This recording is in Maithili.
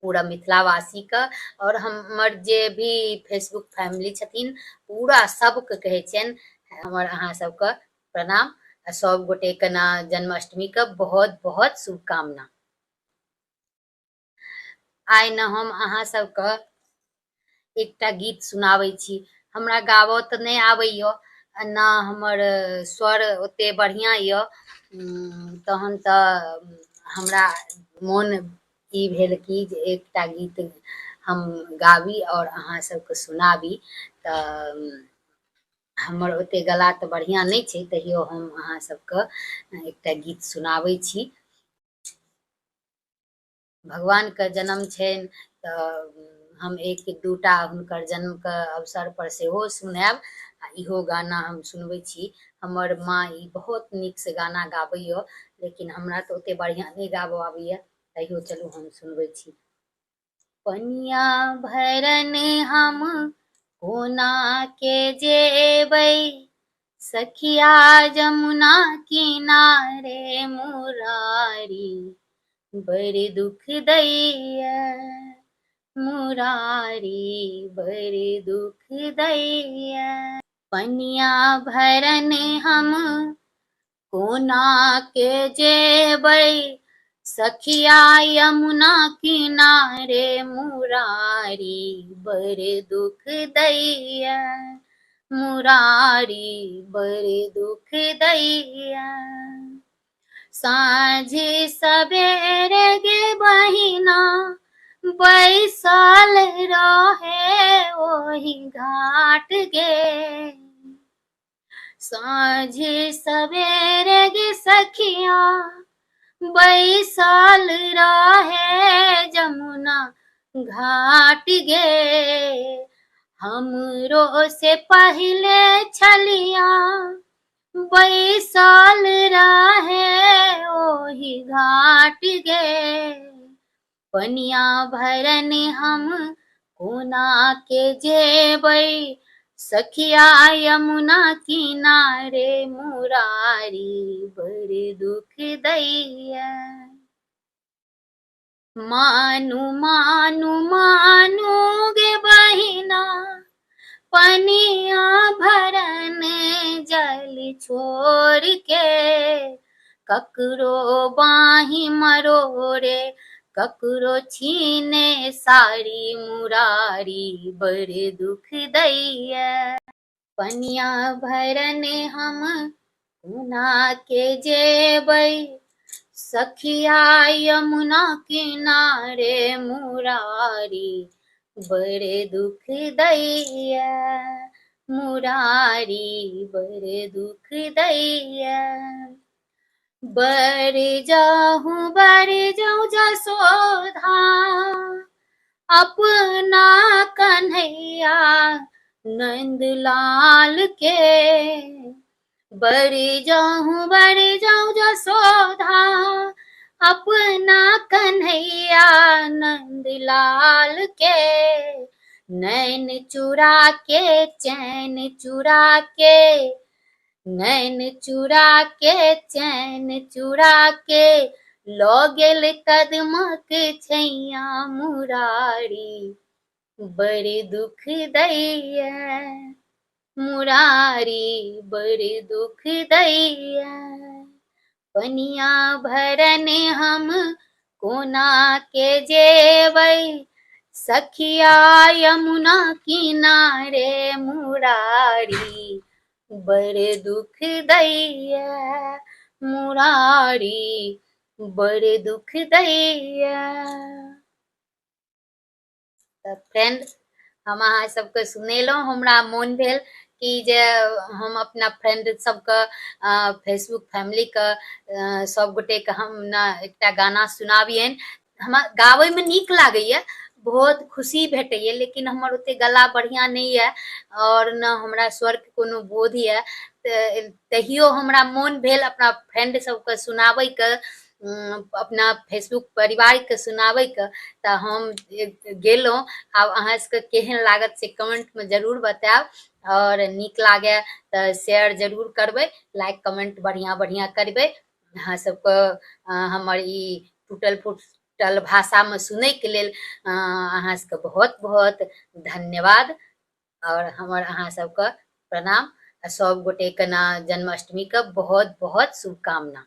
पूरा मिथिलावासी का और हमर जे भी फेसबुक फैमिली छथिन पूरा सबके कहै छियनि हमर अहाँ सबके प्रणाम। सब गोटे के ना जन्माष्टमी के बहुत बहुत शुभकामना। आइ न हम अहाँ सबके एकटा गीत सुनाबै छी। हमरा गाबऽ तऽ नहि आबैए, ना हमर स्वर ओते बढ़िआँ यऽ, तहन तऽ हमरा मोन ई भेल कि जे एकटा गीत हम गाबी और अहाँ सबके सुनाबी। तऽ हमर ओते गला तऽ बढ़िआँ नहि छै, तैयो हम अहाँ सबके एकटा गीत सुनाबै छी। भगवानके जन्म छनि तऽ हम एक दूटा हुनकर जन्मके अवसर पर सेहो सुनायब आ इहो गाना हम सुनबै छी। हमर माँ ई बहुत नीकसँ गाना गाबैए, लेकिन हमरा तऽ ओते बढ़िआँ नहि गाबऽ आबैए, तैयो चलू हम सुनबै छी। पनिया भरन हम कोना के जेबै, सखिया जमुना किनारे मुरारी बड़ दुख दैया, मुरारी बड़ दुख दैया। पनिया भरन हम कोना के जेबै, सखिया यमुना किनारे मुरारी बड़ दुख दैया, मुरारी बड़ दुख दैया। साँझ सवेरे गे बहिना बैसल रहे ओही घाट गे, साँझ सवेरे गे सखिया बैसल रहे जमुना घाट गे। हमरो से पहले छलिया बैसल रहे ओही घाट गे। पनिया भरन हम कोना के जेबै, सखिया यमुना किनारे मुरारी बड़ दुख दैया। मानु मानु मानु गे बहिना पनिया भरन जल छोड़ के, ककरो बाही मरोड़े ककरो छीने साड़ी मुरारी बड़ दुख दैया। पनिया भरन हम कोना के जेबै, सखिया यमुना किनारे मुरारी बड़ दुख दैया, मुरारी बड़ दुख दैया। बर जाऊं जसोधा अपना कन्हैया नंद लाल के, बर जाऊं जसोधा अपना कन्हैया नंद लाल के। नैन चुरा के चैन चुरा के, नैन चुरा के चैन चुरा के, लो गेल कदमक छैया मुरारी बड़ दुख दैया, मुरारी बड़ दुख दैया। पनिया भरन हम कोना के जेबै, सखिया यमुना किनारे मुरारी बड़ दुख दैया, मुरारी बड़ दुख दैया। तऽ फ्रेंड हम अहाँ सबके सुनेलहुँ, हमरा मोन भेल कि जे हम अपना फ्रेंड सबके फेसबुक फैमिलीके सब गोटेके हम ने एकटा गाना सुनाबियनि। हमरा गाबैमे नीक लागैए, बहुत खुशी भेटैए, लेकिन हमर ओते गला बढ़िआँ नहि यऽ और ने हमरा स्वरके कोनो बोध यऽ, तहियो हमरा मोन भेल अपना फ्रेंड सबके सुनाबैके, अपना फेसबुक परिवारके सुनाबैके, तऽ हम गेलहुँ। आब अहाँ सबके केहन लागत से कमेंटमे जरूर बतायब, और नीक लागे तऽ शेयर जरूर करबै, लाइक कमेंट बढ़िआँ बढ़िआँ करबै। अहाँ सबके हमर ई टूटल फूटल डिजिटल भाषा में सुनै के लेल अहाँ सबके बहुत बहुत धन्यवाद और हमर अहाँ सबके प्रणाम। सब गोटे के ना जन्माष्टमी के बहुत बहुत शुभकामना।